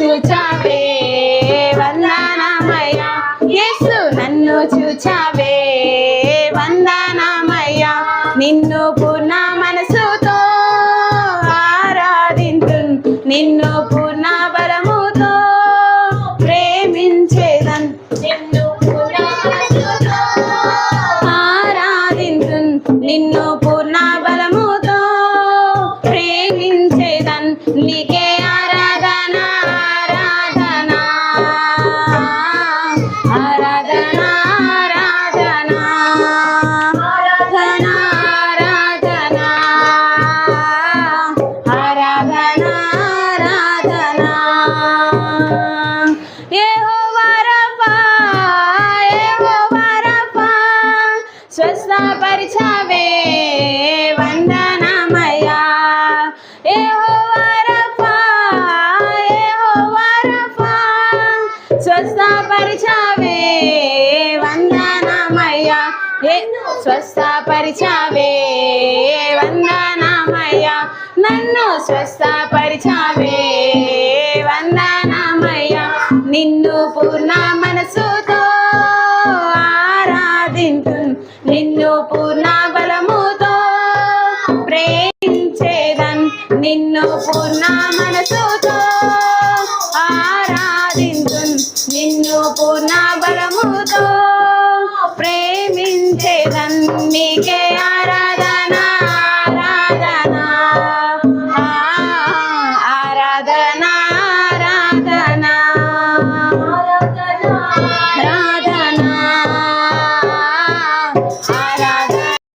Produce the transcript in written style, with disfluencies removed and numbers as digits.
చూచావే వందనమయ్యా యేసు నన్ను చూచావే వందనమయ్యా నిన్ను పూర్ణ మనసుతో ఆరాధింతున్ నిన్ను పూర్ణ బలముతో ప్రేమించేదన్ నిన్ను పూర్ణ మనసుతో ఆరాధింతున్ నిన్ను పూర్ణ బలముతో ప్రేమించేదన్ నీకే ఆరాధన ఆరాధన ఆరాధన ఆరాధన ఆరాధన ఆరాధన ఆరాధన యెహోవా రఫా యెహోవా రఫా స్వస్థపరిచావే వందనమయ్యా యెహోవా రఫా యెహోవా రఫా స్వస్థపరిచావే వందనమయ్యా స్వస్థపరిచావే వందనమయ్యా నన్ను స్వస్థపరిచావే వందనమయ్యా నిన్ను పూర్ణ మనసుతో ఆరాధింతున్ నిన్ను పూర్ణ బలముతో ప్రేమించేదన్ నిన్ను పూర్ణ మనసుతో ఆరాధింతున్ నిన్ను పూర్ణ బలముతో ప్రేమించేదన్ నీకే ఆరాధన